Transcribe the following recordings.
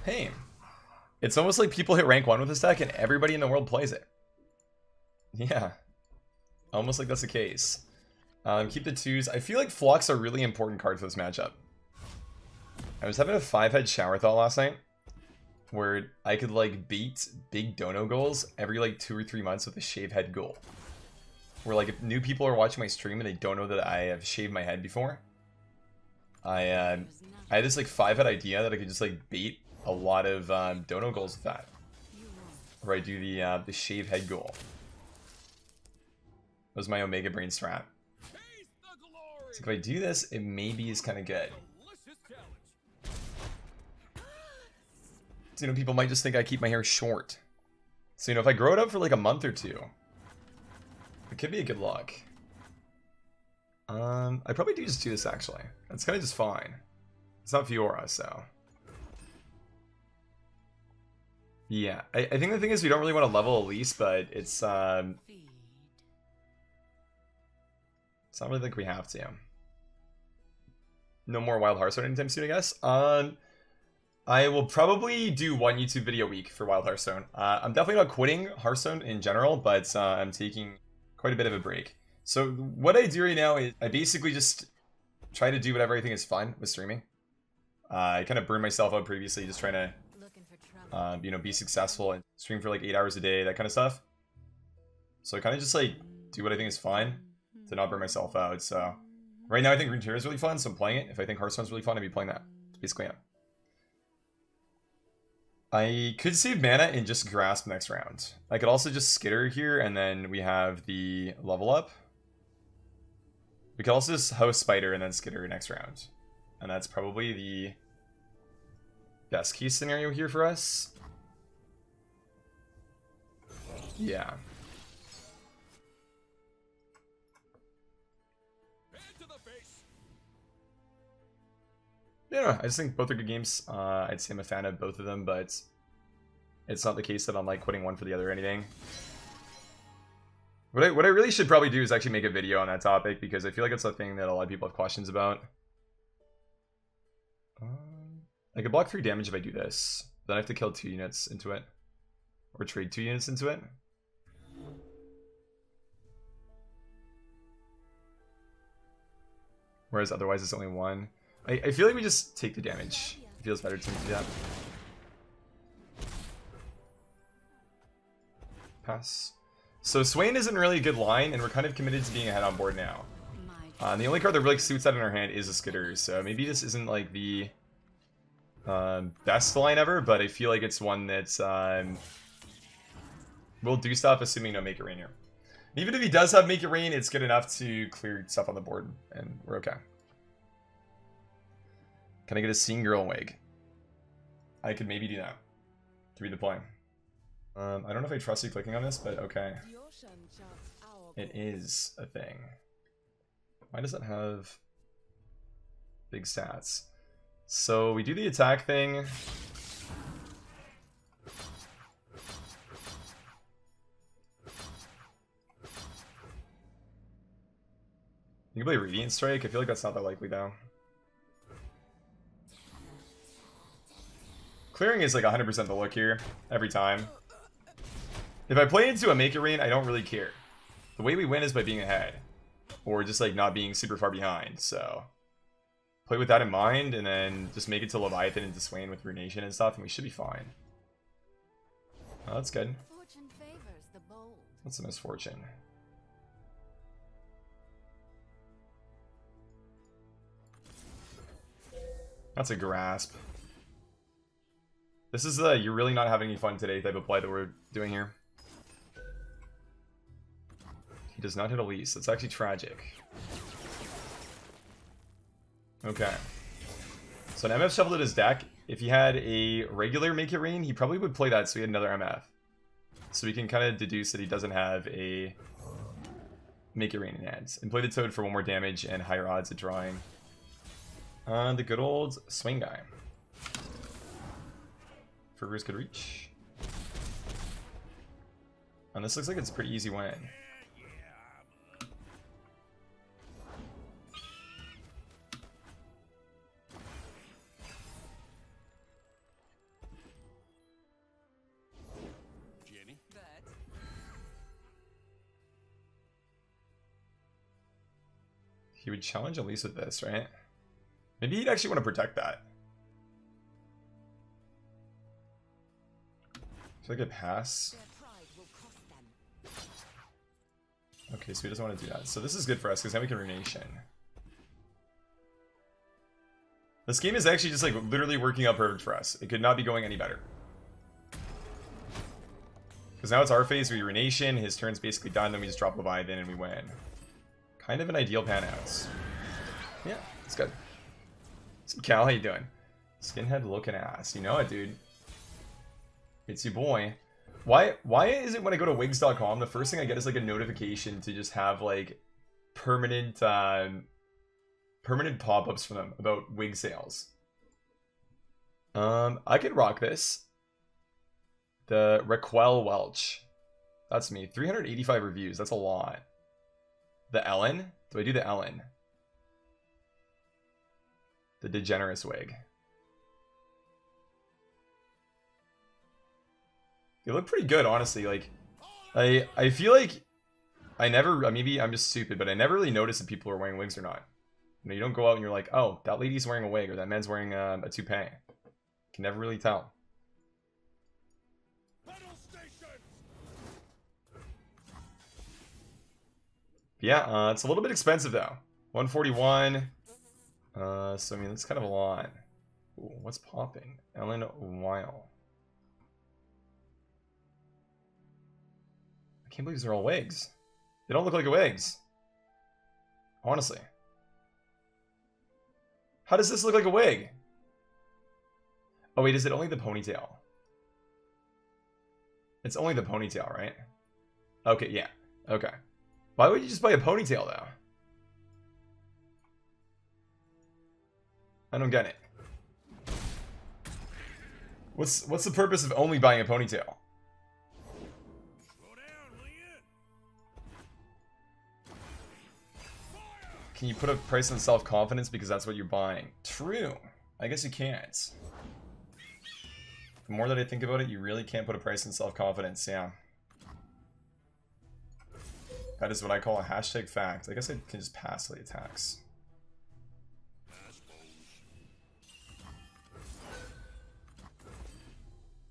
Hey, it's almost like people hit rank 1 with this deck and everybody in the world plays it. Yeah, almost like that's the case. Keep the 2s. I feel like Flux are a really important card for this matchup. I was having a 5-head shower thought last night where I could like beat big dono goals every like 2 or 3 months with a shave head goal. Where like if new people are watching my stream and they don't know that I have shaved my head before, I had this like 5-head idea that I could just like beat a lot of dono goals with that. Where I do the shave head goal. That was my Omega Brain strat. So if I do this, it maybe is kind of good. So, you know, people might just think I keep my hair short. So, you know, if I grow it up for like a month or 2, it could be a good look. I probably do just do this actually. That's kind of just fine. It's not Fiora, so. Yeah, I think the thing is we don't really want to level Elise, but it's not really like we have to. No more Wild Hearthstone anytime soon, I guess. I will probably do 1 YouTube video a week for Wild Hearthstone. I'm definitely not quitting Hearthstone in general, but I'm taking quite a bit of a break. So what I do right now is I basically just try to do whatever I think is fun with streaming. I kind of burned myself out previously just trying to you know, be successful and stream for like 8 hours a day, that kind of stuff. So I kind of just like do what I think is fun to not burn myself out. So right now I think Runeterra is really fun, so I'm playing it. If I think Hearthstone's really fun, I'd be playing that. That's basically it. I could save mana and just grasp next round. I could also just skitter here and then we have the level up. We could also just host Spider and then skitter next round. And that's probably the best case scenario here for us. Yeah. Yeah, I just think both are good games. I'd say I'm a fan of both of them, but it's not the case that I'm like quitting one for the other or anything. What I really should probably do is actually make a video on that topic, because I feel like it's a thing that a lot of people have questions about. I could block 3 damage if I do this. Then I have to kill 2 units into it. Or trade 2 units into it. Whereas otherwise it's only 1. I feel like we just take the damage. It feels better to me to do that. Pass. So Swain isn't really a good line, and we're kind of committed to being ahead on board now. The only card that really suits that in our hand is a Skitter, so maybe this isn't like the best line ever, but I feel like it's one that's will do stuff assuming no Make It Rain here. And even if he does have Make It Rain, it's good enough to clear stuff on the board, and we're okay. Can I get a Seeing Girl wig? I could maybe do that. To read the play. I don't know if I trust you clicking on this, but okay. It is a thing. Why does it have big stats? So we do the attack thing. You can play Radiant Strike. I feel like that's not that likely though. Clearing is like 100% the look here, every time. If I play into a Make It Rain, I don't really care. The way we win is by being ahead. Or just like not being super far behind, so... Play with that in mind, and then just make it to Leviathan into Swain with Runation and stuff, and we should be fine. Oh, that's good. That's a misfortune. That's a grasp. This is the you're really not having any fun today type of play that we're doing here. He does not hit Elise. That's actually tragic. Okay. So an MF shuffled his deck. If he had a regular Make It Rain, he probably would play that so he had another MF. So we can kind of deduce that he doesn't have a Make It Rain in hand. And play the Toad for 1 more damage and higher odds at drawing. The good old Swing guy. Fergus could reach. And this looks like it's a pretty easy win. He would challenge Elise with this, right? Maybe he'd actually want to protect that. I feel like I pass. Okay, so he doesn't want to do that. So this is good for us because now we can Runation. This game is actually just like literally working out perfect for us. It could not be going any better. Because now it's our phase, we Runation, his turn's basically done, then we just drop Leviathan and we win. Kind of an ideal pan-outs. Yeah, it's good. So Cal, how you doing? Skinhead looking ass. You know it, dude. It's your boy. Why is it when I go to wigs.com, the first thing I get is like a notification to just have like permanent permanent pop-ups from them about wig sales? I could rock this. The Raquel Welch. That's me. 385 reviews. That's a lot. The Ellen? Do I do the Ellen? The Degenerous wig. They look pretty good, honestly. Like, I feel like I never, maybe I'm just stupid, but I never really noticed if people are wearing wigs or not. You know, you don't go out and you're like, oh, that lady's wearing a wig or that man's wearing a toupee. You can never really tell. Yeah, it's a little bit expensive though. 141. So I mean, that's kind of a lot. Ooh, what's popping? Ellen Weil. I can't believe these are all wigs. They don't look like wigs. Honestly. How does this look like a wig? Oh wait, is it only the ponytail? It's only the ponytail, right? Okay, yeah. Okay. Why would you just buy a ponytail though? I don't get it. What's the purpose of only buying a ponytail? Can you put a price on self-confidence because that's what you're buying? True. I guess you can't. The more that I think about it, you really can't put a price on self-confidence, yeah. That is what I call a hashtag fact. I guess I can just pass the attacks.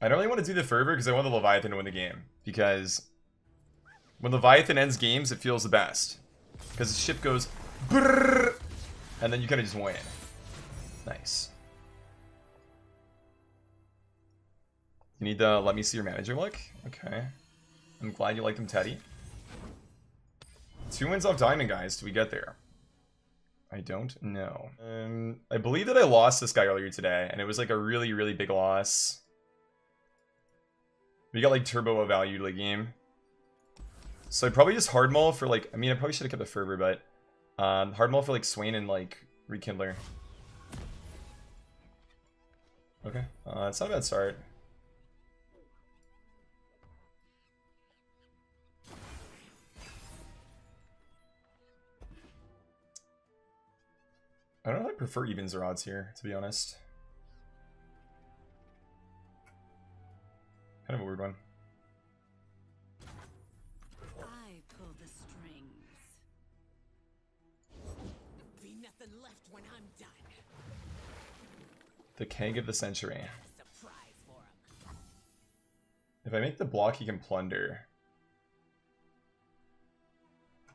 I don't really want to do the Fervor because I want the Leviathan to win the game. Because when Leviathan ends games, it feels the best. Because the ship goes brrrr, and then you kind of just win. Nice. You need to let me see your manager look? Okay. I'm glad you like them, Teddy. 2 wins off Diamond, guys. Do we get there? I don't know. I believe that I lost this guy earlier today, and it was like a really, really big loss. We got like turbo valued late game. So I'd probably just hard mull for like, I mean, I probably should have kept the Fervor, but hard mull for like Swain and like Rekindler. Okay, it's not a bad start. I don't know if I prefer evens or odds here, to be honest. Kind of a weird one. I pull the strings. Be nothing left when I'm done. The keg of the century. Surprise for him. If I make the block, he can plunder.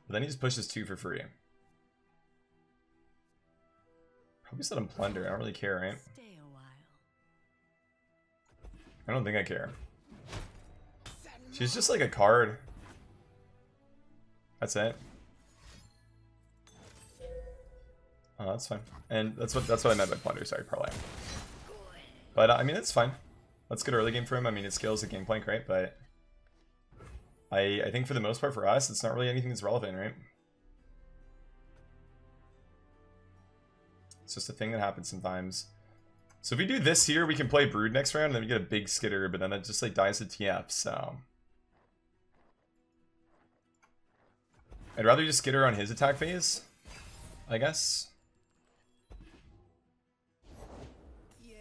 But then he just pushes 2 for free. Probably just let him plunder. I don't really care, right? Stay a while. I don't think I care. She's just like a card. That's it. Oh, that's fine. And that's what I meant by plunder. Sorry, parlay. But I mean, it's fine. Let's get early game for him. I mean, it scales the game plank, right? But I think for the most part for us, it's not really anything that's relevant, right? It's just a thing that happens sometimes. So if we do this here, we can play Brood next round, and then we get a big skitter, but then that just like dies to TF, so. I'd rather just skitter on his attack phase, I guess. Yeah,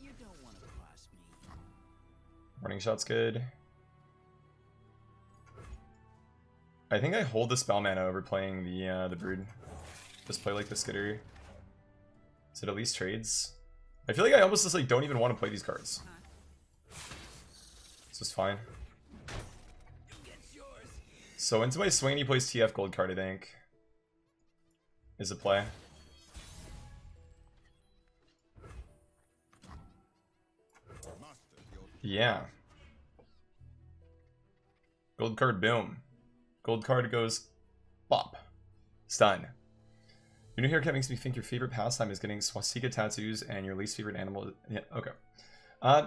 you don't want to cross me. Running shot's good. I think I hold the spell mana over playing the Brood. Just play like the skitter. Is it at least trades? I feel like I almost just like don't even want to play these cards. This is fine. So into my Swain he plays TF gold card, I think. Is a play. Yeah. Gold card, boom. Gold card goes bop. Stun. Your new haircut makes me think your favorite pastime is getting swastika tattoos and your least favorite animal. Yeah, okay.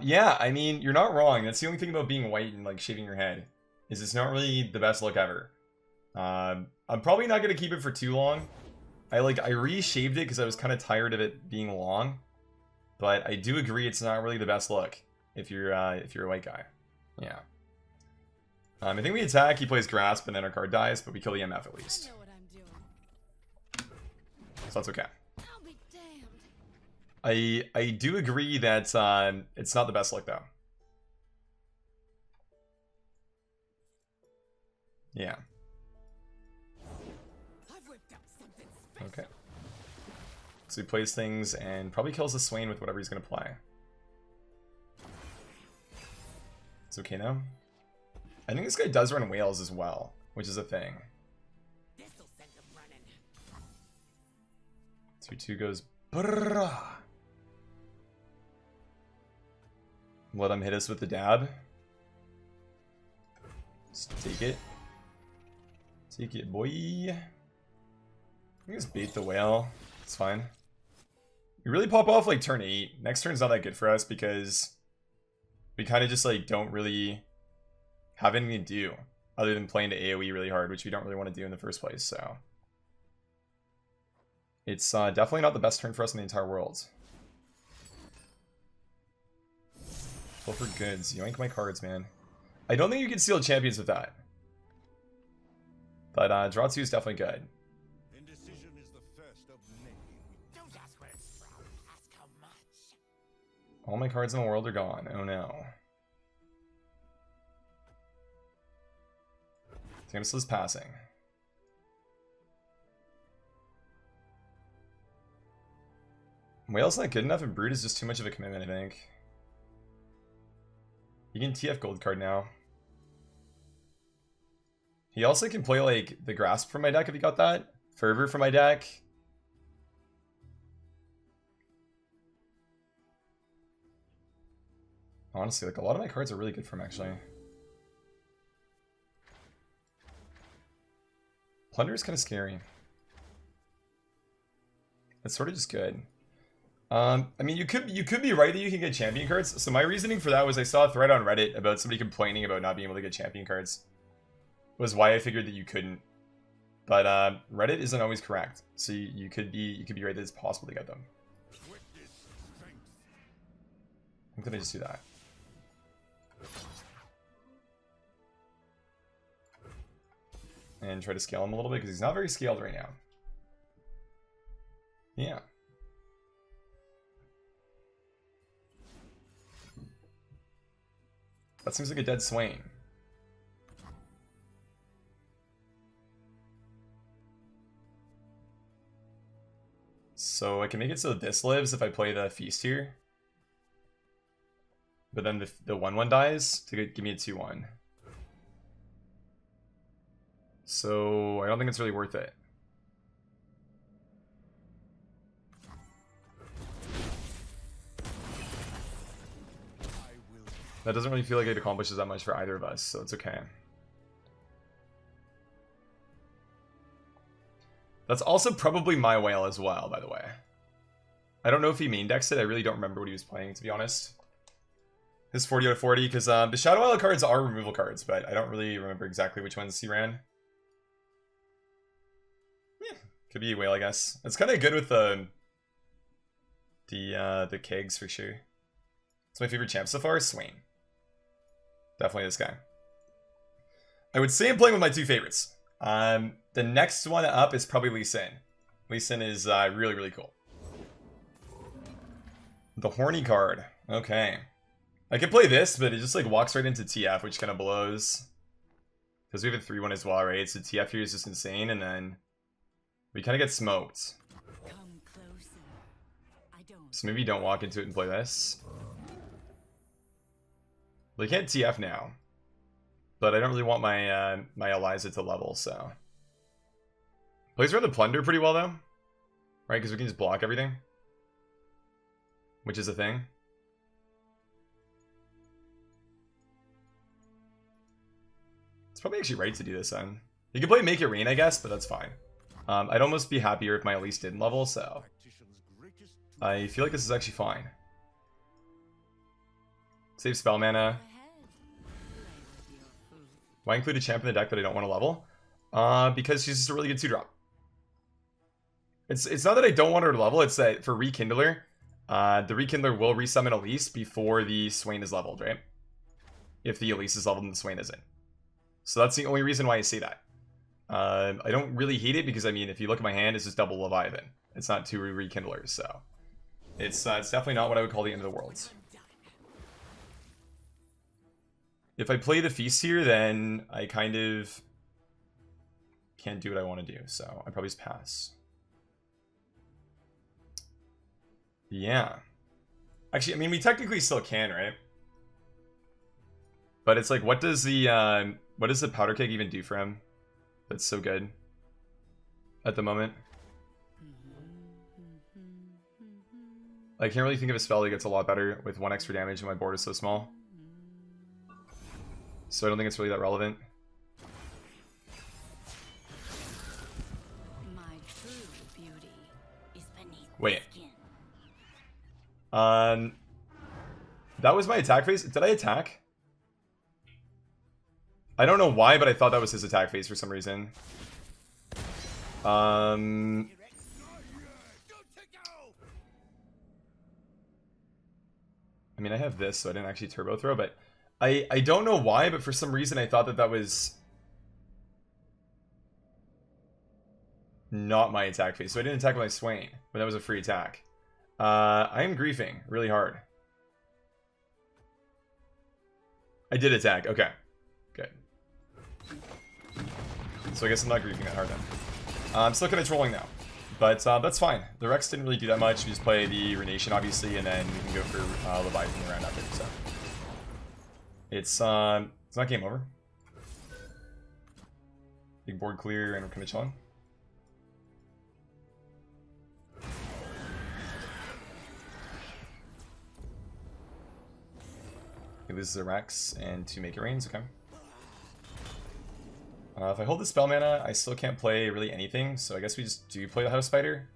Yeah, I mean, you're not wrong. That's the only thing about being white and like shaving your head. Is it's not really the best look ever. I'm probably not gonna keep it for too long. I re-shaved it because I was kind of tired of it being long. But I do agree it's not really the best look if you're a white guy. Yeah. I think we attack, he plays grasp, and then our card dies, but we kill the MF at least. I know what I'm doing. So that's okay. I'll be damned. I do agree that it's not the best look though. Yeah. I've whipped up something special. Okay. So he plays things and probably kills the Swain with whatever he's gonna play. It's okay now. I think this guy does run whales as well, which is a thing. This'll send them running. 2-2 goes brrrah. Let him hit us with the dab. Just take it. Take it, boy. You just bait the whale. It's fine. We really pop off like turn 8. Next turn's not that good for us because we kind of just like don't really have anything to do other than playing to AoE really hard, which we don't really want to do in the first place, so. It's definitely not the best turn for us in the entire world. Pull for goods. Yoink my cards, man. I don't think you can steal champions with that. But draw 2 is definitely good. Indecision is the first of many. Don't ask where it's from. Ask how much. All my cards in the world are gone. Oh no. Timus is passing. Whale's not good enough and Brood is just too much of a commitment, I think. You can TF gold card now. He also can play like the Grasp from my deck if he got that. Fervor from my deck. Honestly, like a lot of my cards are really good for him actually. Plunder is kind of scary. It's sort of just good. I mean, you could be right that you can get champion cards. So my reasoning for that was I saw a thread on Reddit about somebody complaining about not being able to get champion cards. Was why I figured that you couldn't. But Reddit isn't always correct. So you could be right that it's possible to get them. I'm gonna just do that. And try to scale him a little bit because he's not very scaled right now. Yeah. That seems like a dead Swain. So I can make it so this lives if I play the Feast here. But then the 1/1 dies to give me a 2/1. So I don't think it's really worth it. That doesn't really feel like it accomplishes that much for either of us, so it's okay. That's also probably my whale as well, by the way. I don't know if he main decks it. I really don't remember what he was playing, to be honest. His 40 out of 40, because the Shadow Isle cards are removal cards, but I don't really remember exactly which ones he ran. Yeah, could be a whale, I guess. It's kind of good with the kegs for sure. It's my favorite champ so far, Swain. Definitely this guy. I would say I'm playing with my 2 favorites. The next one up is probably Lee Sin. Lee Sin is really, really cool. The horny card. Okay. I could play this, but it just like walks right into TF, which kind of blows. Because we have a 3/1 as well, right? So TF here is just insane, and then We kind of get smoked. Come closer. I don't. So maybe don't walk into it and play this. They can't TF now. But I don't really want my my Eliza to level, so. Plays around the Plunder pretty well, though. Right, because we can just block everything. Which is a thing. It's probably actually right to do this then. You can play Make It Rain, I guess, but that's fine. I'd almost be happier if my Elise didn't level, so. I feel like this is actually fine. Save spell mana. Why include a champ in the deck that I don't want to level? Because she's just a really good 2-drop. It's not that I don't want her to level, it's that for Rekindler, the Rekindler will resummon Elise before the Swain is leveled, right? If the Elise is leveled and the Swain isn't. So that's the only reason why I say that. I don't really hate it because, I mean, if you look at my hand, it's just double Leviathan. It's not 2 Rekindlers, so. It's definitely not what I would call the end of the world. If I play the Feast here, then I kind of can't do what I want to do, so I probably just pass. Yeah. Actually, I mean, we technically still can, right? But it's like, what does the powder keg even do for him? That's so good at the moment. I can't really think of a spell that gets a lot better with 1 extra damage and my board is so small. So I don't think it's really that relevant. My true beauty is beneath Wait. the skin. That was my attack phase. Did I attack? I don't know why, but I thought that was his attack phase for some reason. I mean, I have this, so I didn't actually turbo throw, but I don't know why, but for some reason I thought that that was not my attack phase. So I didn't attack with my Swain, but that was a free attack. I am griefing really hard. I did attack. Okay. Good. So I guess I'm not griefing that hard then. I'm still kind of trolling now. But that's fine. The Rex didn't really do that much. We just play the Renation, obviously, and then we can go for Leviathan around after. So it's not game over. Big board clear, and we're kind of chilling. He loses a Rex and 2 Make It Rains. Okay. If I hold the spell mana, I still can't play really anything, so I guess we just do play the House Spider.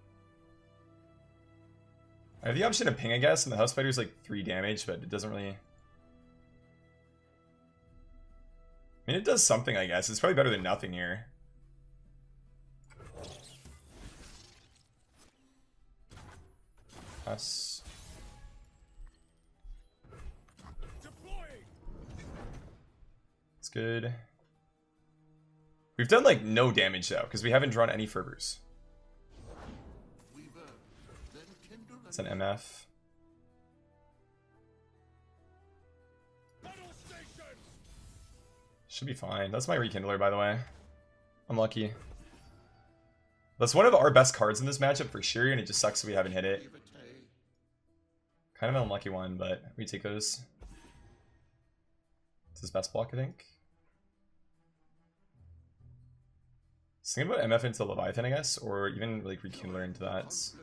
I have the option to ping, I guess, and the House Spider is like 3 damage, but it doesn't really... I mean, it does something, I guess. It's probably better than nothing here. Us. It's good. We've done like no damage though, because we haven't drawn any fervors. It's an MF. Should be fine. That's my Rekindler, by the way. Unlucky. That's one of our best cards in this matchup for sure, and it just sucks that we haven't hit it. Kind of an unlucky one, but we take those. It's his best block, I think. Thinking about MF into Leviathan, I guess, or even like Rekindler into that. It's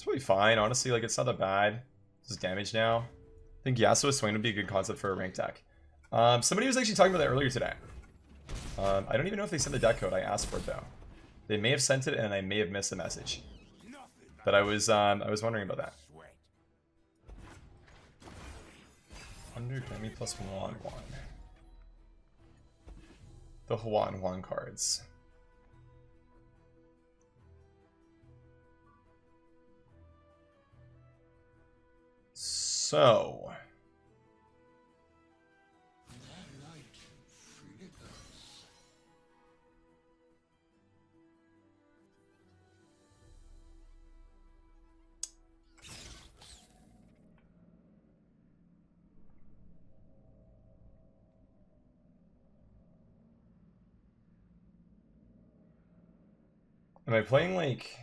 probably fine, honestly. Like, it's not that bad. Just damage now. I think Yasuo Swain would be a good concept for a ranked deck. Somebody was actually talking about that earlier today. I don't even know if they sent the deck code. I asked for it though. They may have sent it, and I may have missed the message. But I was wondering about that. 100 enemy plus 1/1. The Huan cards. So Am I playing like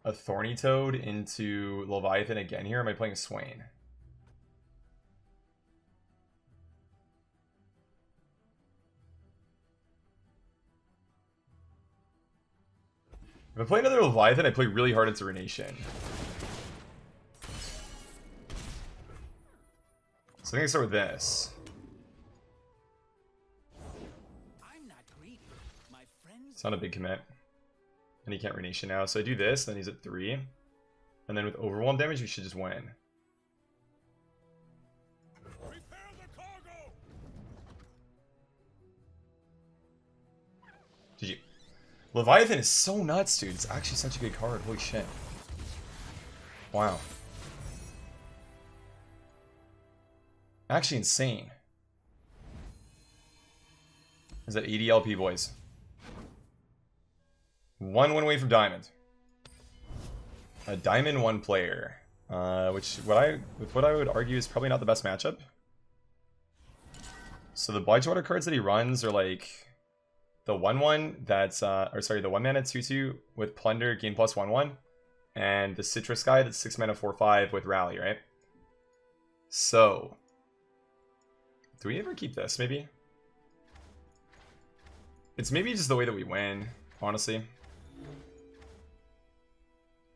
a Thorny Toad into Leviathan again here? Or am I playing Swain? If I play another Leviathan, I play really hard into Runation. So I think I start with this. I'm not greedy. My friends. It's not a big commit. And he can't Runation now. So I do this, then he's at 3. And then with overwhelm damage, we should just win. Prepare the cargo. GG. Leviathan is so nuts, dude. It's actually such a good card. Holy shit. Wow. Actually insane. Is that 80 LP, boys? One away from Diamond. A Diamond 1 player. Which, what I would argue is probably not the best matchup. So the Blightwater cards that he runs are like the 1/1 that's, or sorry, the 1 mana 2/2 with Plunder, gain plus 1/1. And the Citrus guy that's 6 mana 4/5 with Rally, right? So, do we ever keep this, maybe? It's maybe just the way that we win, honestly.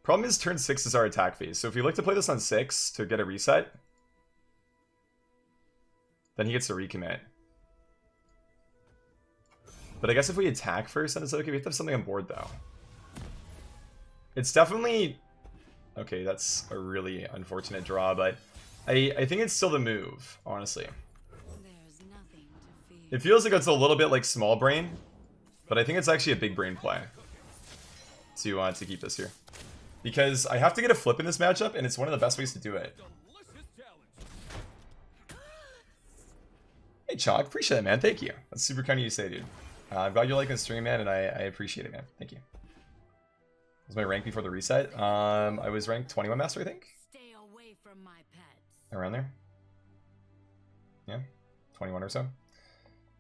Problem is turn 6 is our attack phase, so if we look to play this on 6 to get a reset, then he gets to recommit. But I guess if we attack first, then it's okay. We have to have something on board, though. It's definitely... Okay, that's a really unfortunate draw, but I think it's still the move, honestly. There's nothing to fear. It feels like it's a little bit like small brain, but I think it's actually a big brain play to keep this here. Because I have to get a flip in this matchup, and it's one of the best ways to do it. Hey, Chalk, appreciate it, man. Thank you. That's super kind of you to say, dude. I'm glad you're liking the stream, man, and I appreciate it, man. Thank you. Was my rank before the reset? I was ranked 21 master, I think. Stay away from my pets. Around there. Yeah, 21 or so.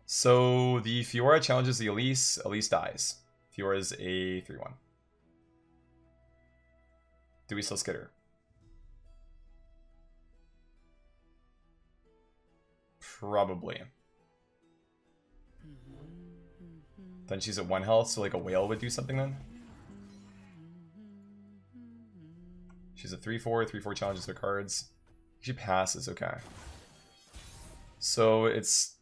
So the Fiora challenges the Elise. Elise dies. Fiora's a 3/1. Do we still skid her? Probably. Then she's at 1 health, so like a whale would do something then. She's at 3/4. 3/4 challenges their cards. She passes, okay. So it's...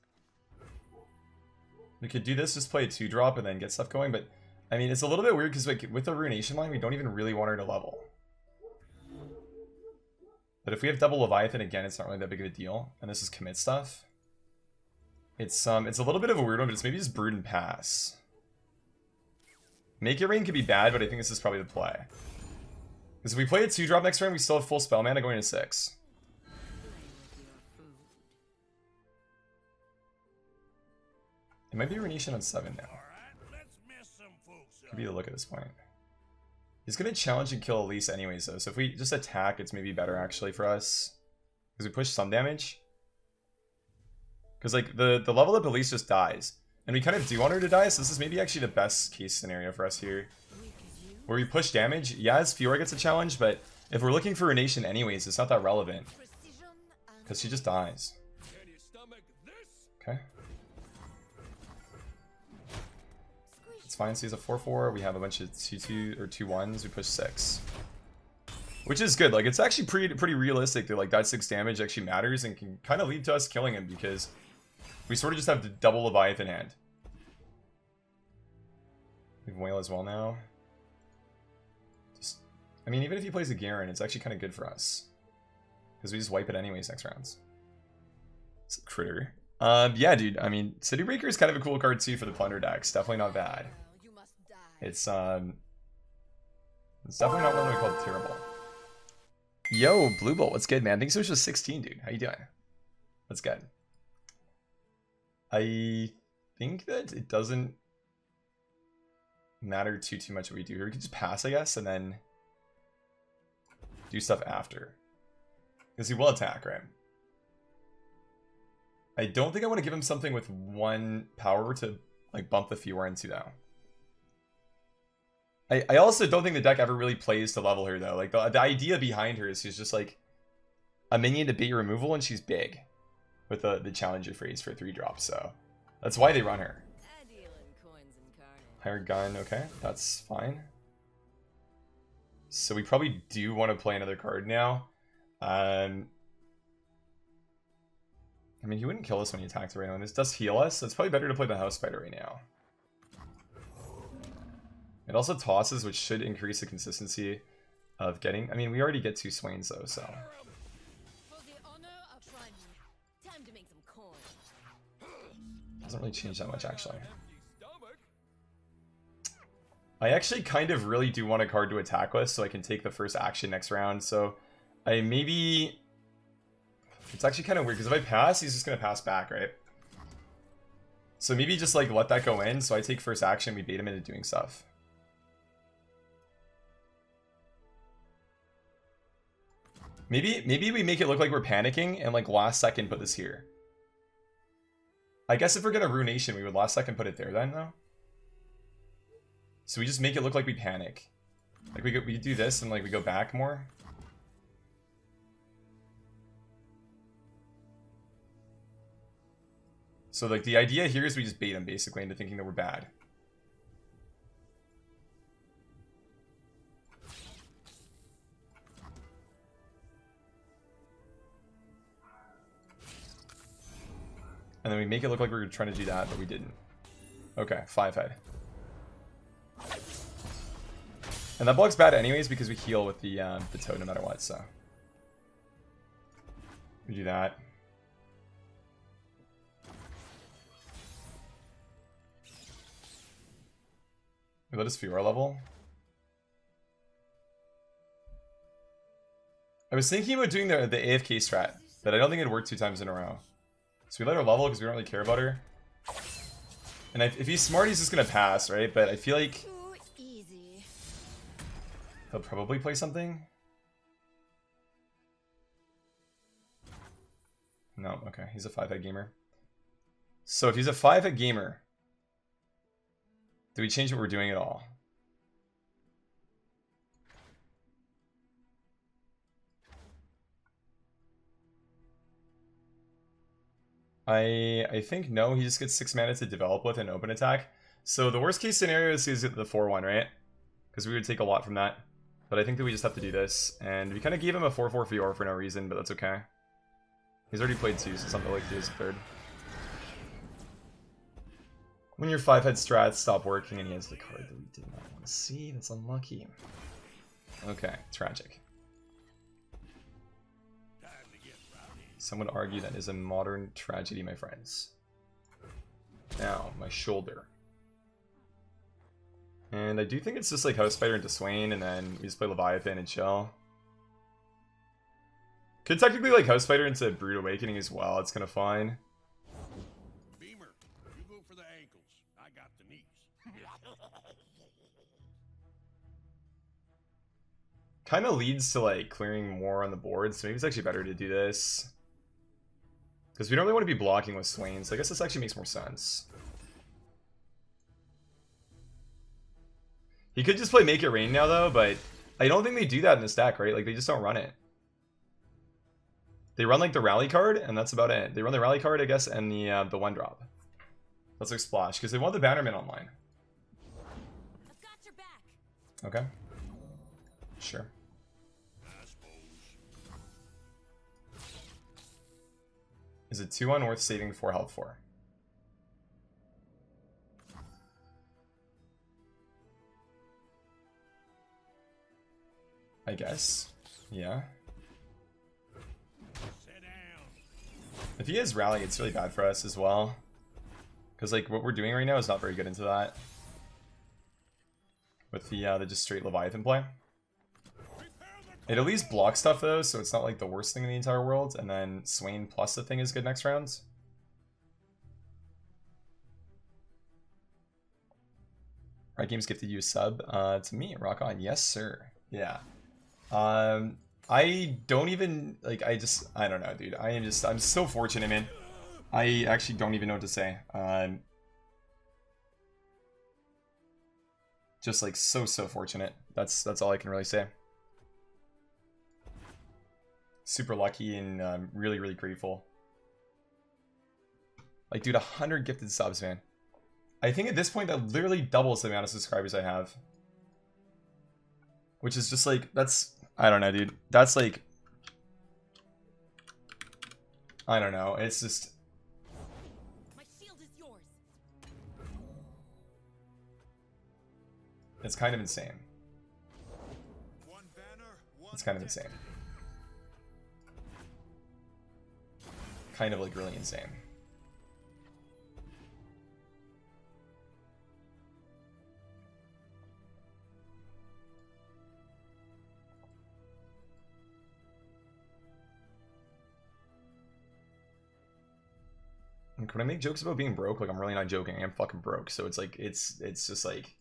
We could do this, just play a 2-drop and then get stuff going, but I mean, it's a little bit weird because like with the Ruination line, we don't even really want her to level. But if we have double Leviathan again, it's not really that big of a deal. And this is commit stuff. It's a little bit of a weird one, but it's maybe just Brood and pass. Make It Rain could be bad, but I think this is probably the play. Because if we play a 2-drop next turn, we still have full spell mana going to 6. It might be Ruination on 7 now. Could be the look at this point. He's going to challenge and kill Elise anyways, though. So if we just attack, it's maybe better, actually, for us. Because we push some damage. Because, like, the level up Elise just dies. And we kind of do want her to die, so this is maybe actually the best case scenario for us here. Where we push damage. Yes, Fiora gets a challenge, but if we're looking for Ruination anyways, it's not that relevant. Because she just dies. Okay. It's fine, so he's a 4/4. We have a bunch of 2/2 or 2/1s. We push 6. Which is good. Like, it's actually pretty realistic that, like, that 6 damage actually matters and can kind of lead to us killing him because we sort of just have the double Leviathan hand. We have Whale as well now. Just, I mean, even if he plays a Garen, it's actually kind of good for us. Because we just wipe it anyways next rounds. It's a critter. Yeah, dude, I mean, City Breaker is kind of a cool card too for the Plunder decks. Definitely not bad. It's definitely not one we call terrible. Yo, Blue Bolt, what's good, man? Thanks so much for 16, dude. How you doing? What's good? I think that it doesn't matter too much what we do here. We can just pass, I guess, and then do stuff after. Because he will attack, right? I don't think I want to give him something with 1 power to like bump the Fiora into, though. I also don't think the deck ever really plays to level her though. Like the idea behind her is she's just like a minion to bait your removal, and she's big with the challenger phrase for 3-drop. So that's why they run her. Higher gun, okay, that's fine. So we probably do want to play another card now. I mean, he wouldn't kill us when he attacked right now, and this does heal us, so it's probably better to play the House Spider right now. It also tosses, which should increase the consistency of getting... I mean, we already get 2 Swains though, so... Doesn't really change that much, actually. I actually kind of really do want a card to attack with so I can take the first action next round, so I maybe... It's actually kind of weird, because if I pass, he's just going to pass back, right? So maybe just like let that go in, so I take first action, we bait him into doing stuff. Maybe we make it look like we're panicking and like last second put this here. I guess if we're gonna Ruination, we would last second put it there then though. So we just make it look like we panic. Like we do this and like we go back more. So like the idea here is we just bait them basically into thinking that we're bad. And then we make it look like we were trying to do that, but we didn't. Okay, 5-head. And that block's bad anyways because we heal with the toe no matter what, so. We do that. We let us view our level. I was thinking about doing the AFK strat, but I don't think it'd work 2 times in a row. So we let her level because we don't really care about her. And if he's smart, he's just going to pass, right? But I feel like he'll probably play something. No, okay. He's a 5-head gamer. So if he's a 5-head gamer, do we change what we're doing at all? I think no, he just gets 6 mana to develop with an open attack. So the worst case scenario is the 4-1, right? Because we would take a lot from that. But I think that we just have to do this. And we kind of gave him a 4-4 Fior for no reason, but that's okay. He's already played 2, so something like he is a 3rd. When your 5-head strats stop working and he has the card that we did not want to see, that's unlucky. Okay, tragic. Some would argue that is a modern tragedy, my friends. Now, my shoulder. And I do think it's just like House Spider into Swain, and then we just play Leviathan and chill. Could technically like House Spider into Brood Awakening as well, it's kind of fine. Beamer, you go for the ankles. I got the knees. Kind of leads to like clearing more on the board, so maybe it's actually better to do this. Because we don't really want to be blocking with Swain, so I guess this actually makes more sense. He could just play Make It Rain now though, but I don't think they do that in this deck, right? Like they just don't run it. They run like the rally card, and that's about it. They run the rally card, I guess, and the 1-drop. That's like Splash, because they want the Bannerman online. I've got your back. Okay. Sure. Is it 2-1 worth saving 4 health for? I guess. Yeah. If he has Rally, it's really bad for us as well. Because like what we're doing right now is not very good into that. With the just straight Leviathan play. It at least blocks stuff though, so it's not like the worst thing in the entire world. And then Swain plus the thing is good next round. Right Games gifted you a sub to me. Rock on. Yes, sir. Yeah. I don't even like I don't know, dude. I'm so fortunate, man. I actually don't even know what to say. Just like so fortunate. That's all I can really say. Super lucky and really grateful. Like, dude, 100 gifted subs, man. I think at this point that literally doubles the amount of subscribers I have. Which is just like, that's, I don't know, dude. That's like, I don't know. It's just, My shield is yours. it's kind of insane. One banner, one It's kind of insane. Kind of like really insane. Like, when I make jokes about being broke, like I'm really not joking. I am fucking broke. So it's like it's just like,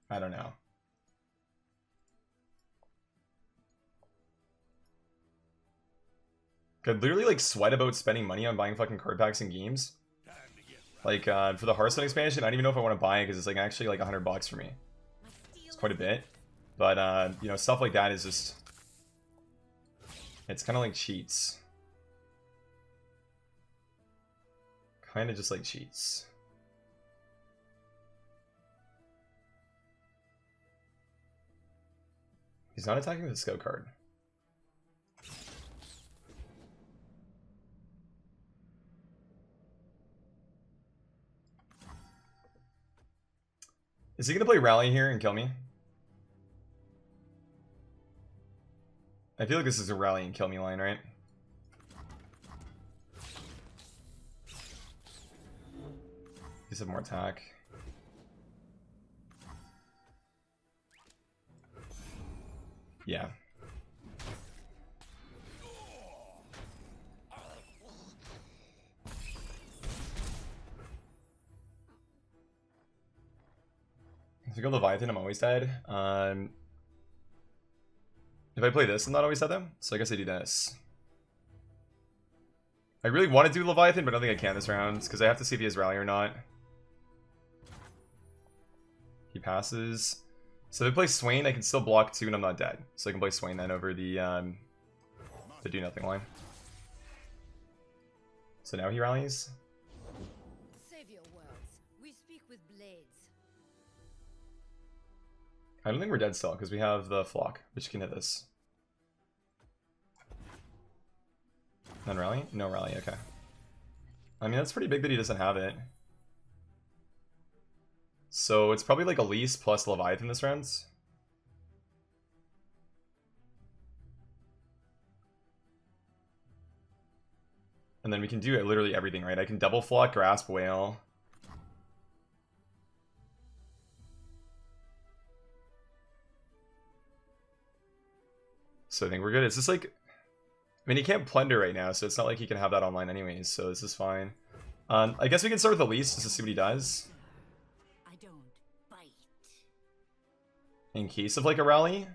I don't know. I'd literally like sweat about spending money on buying fucking card packs and games. time to get right. Like for the Hearthstone expansion, I don't even know if I want to buy it because it's like actually like $100 for me. My steel It's quite a is bit. But you know, stuff like that is just, it's kind of like cheats. Kind of just like cheats. He's not attacking with a scout card. Is he gonna play rally here and kill me? I feel like this is a rally and kill me line, right? He's have more attack. Yeah. If I go Leviathan, I'm always dead. If I play this, I'm not always dead though. So I guess I do this. I really want to do Leviathan, but I don't think I can this round because I have to see if he has rally or not. He passes. So if I play Swain, I can still block 2 and I'm not dead. So I can play Swain then over the do nothing line. So now he rallies. Save your words. We speak with blades. I don't think we're dead still because we have the flock, which can hit this. None rally? No rally, okay. I mean, that's pretty big that he doesn't have it. So it's probably like Elise plus Leviathan this round. And then we can do literally everything, right? I can double flock, grasp, whale. So I think we're good. It's just like, I mean, he can't plunder right now, so it's not like he can have that online anyways, so this is fine. I guess we can start with Elise just to see what he does. I don't bite. In case of like a rally.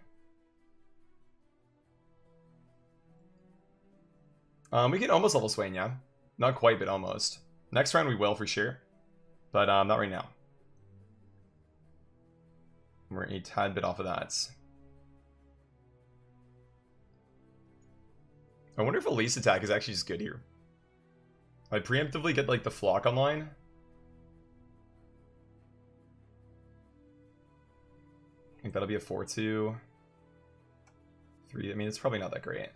We can almost level Swain, yeah. Not quite, but almost. Next round we will for sure. But not right now. We're a tad bit off of that. I wonder if Elise attack is actually just good here. I preemptively get like the flock online. I think that'll be a 4-2. 3, I mean, it's probably not that great.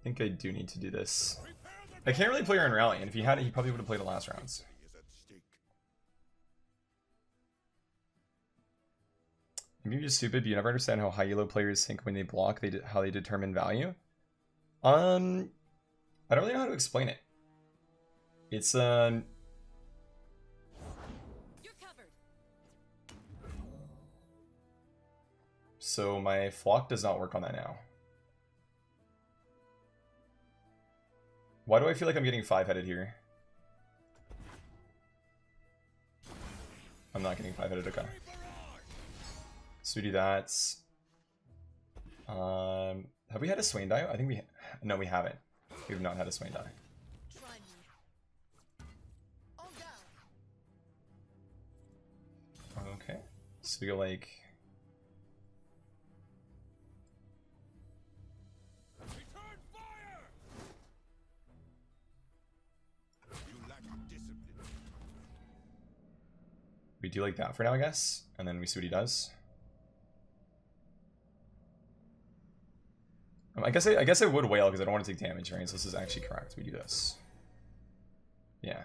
I think I do need to do this. I can't really play her in rally, and if he had it, he probably would have played the last rounds. Is at stake. Maybe you're just stupid, but you never understand how high elo players think when they block, how they determine value. I don't really know how to explain it. It's You're covered. so my flock does not work on that now. Why do I feel like I'm getting 5-headed here? I'm not getting 5-headed, okay. So we do that. Have we had a Swain die? I think we... No, we haven't. We have not had a Swain die. Try me. On down. Okay. So we go like... Return fire! You lack discipline. We do like that for now, I guess. And then we see what he does. I guess I would wail because I don't want to take damage, right? So this is actually correct. We do this. Yeah.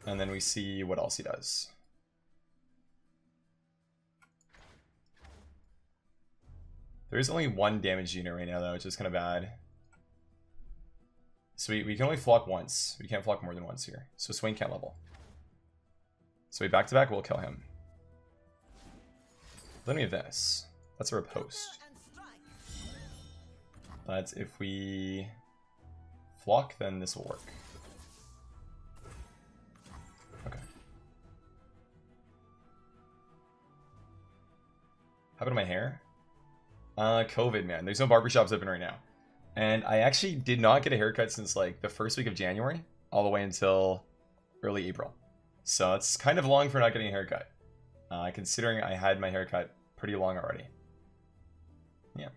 And then we see what else he does. There's only one damage unit right now, though, which is kind of bad. So we can only flock once. We can't flock more than once here. So Swain can't level. So we back-to-back, we'll kill him. Then we have this. That's a riposte. But if we flock, then this will work. Okay. How about my hair? COVID, man. There's no barbershops open right now. And I actually did not get a haircut since like the first week of January, all the way until early April. So it's kind of long for not getting a haircut, considering I had my haircut pretty long already. Yeah.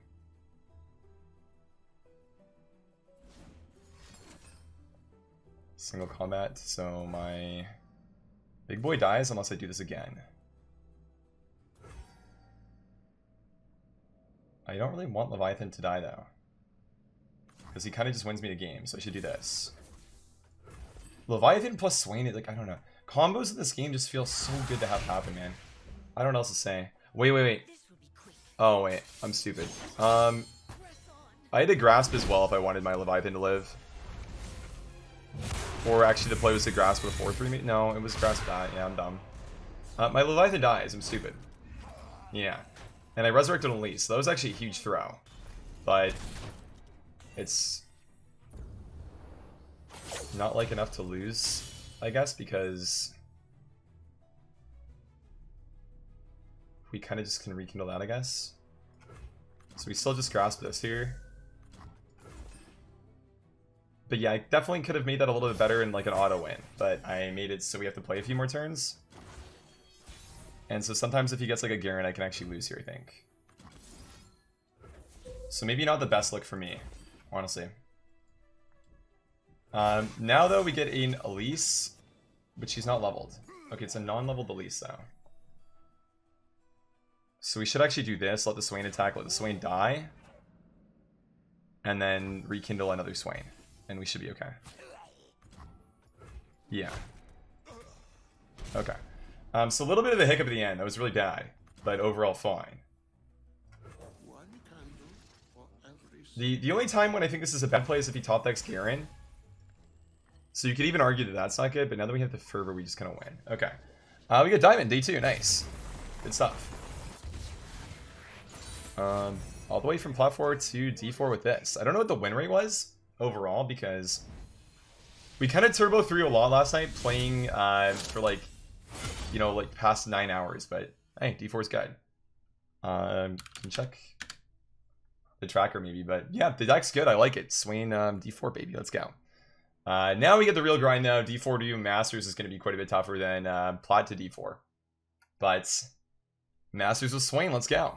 Single combat, so my big boy dies unless I do this again. I don't really want Leviathan to die though, because he kind of just wins me the game, so I should do this. Leviathan plus Swain, like, I don't know. Combos in this game just feel so good to have happen, man. I don't know what else to say. Wait. Oh, wait. I'm stupid. I had to grasp as well if I wanted my Leviathan to live. Or actually the play was to grasp with a 4-3. No, it was grasp that. Yeah, I'm dumb. My Leviathan dies. I'm stupid. Yeah. And I resurrected elise, so that was actually a huge throw. But it's not like enough to lose, I guess, because we kind of just can rekindle that, I guess. So we still just grasp this here. But yeah, I definitely could have made that a little bit better in like an auto win, but I made it so we have to play a few more turns. And so sometimes if he gets like a Garen, I can actually lose here, I think. So maybe not the best look for me, honestly. Now though, we get an Elise, but she's not leveled. Okay, it's a non-leveled Elise though. So we should actually do this, let the Swain attack, let the Swain die, and then rekindle another Swain, and we should be okay. Yeah. Okay. So a little bit of a hiccup at the end, that was really bad, but overall fine. The only time when I think this is a bad play is if he top decks Garen. So you could even argue that that's not good, but now that we have the Fervor, we just kind of win. Okay. We got Diamond, day 2, nice. Good stuff. All the way from plat 4 to D4 with this. I don't know what the win rate was overall, because we kind of turbo through a lot last night, playing for like, you know, like past 9 hours, but hey, D4 is good. Can check the tracker maybe, but yeah, the deck's good. I like it. Swain D4, baby. Let's go. Now we get the real grind though. D4 to Masters is going to be quite a bit tougher than Plat to D4. But Masters with Swain, let's go.